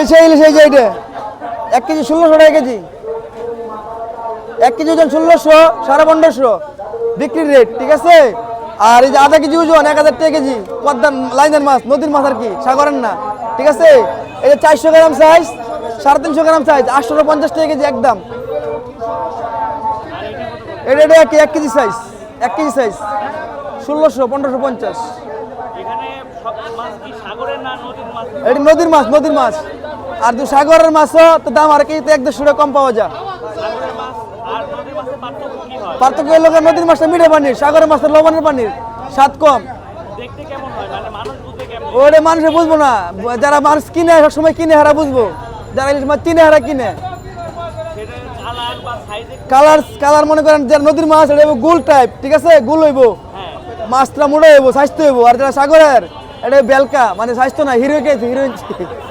সেই ইলিশ এই যে এটা 1 কেজি 1600 টাকা কেজি, 1 কেজি ওজন 1600, 1550 বিক্রির রেট, ঠিক আছে। আর এই যে আধা কেজি ওজন 1000 টাকা কেজি, পদ্মার লাইনের মাছ, নদীর মাছ আর কি, সাগরের না, ঠিক আছে। এই যে 400 গ্রাম সাইজ, 350 গ্রাম সাইজ, 850 টাকা কেজি একদম। এটা 1 কেজি সাইজ, 1 কেজি সাইজ 1600, 1550। এটা নদীর মাছ, নদীর মাছ। আর সাগরের মাছও তো দাম আর কেজিতে 1-150 টাকা কম পাওয়া যায়। পার্থক্য হলো নদীর মাছটা মিঠা পানির, সাগরের মাছটা লবণের পানির, স্বাদ কম। ওটা মানুষে বুঝবো না, যারা মানুষ কিনে সবসময় কিনে হারা বুঝবো, যারা ইলিশ মাছ কিনে হারা কিনে। কালার কালার মনে করেন যারা নদীর মাছ এটা গোল টাইপ, ঠিক আছে, গোল হইব, মাছটা মোটা হইব, স্বাস্থ্য হইব। আর যারা সাগরের এটা বেলকা, মানে স্বাস্থ্য না, হিরোইন হিরোইন।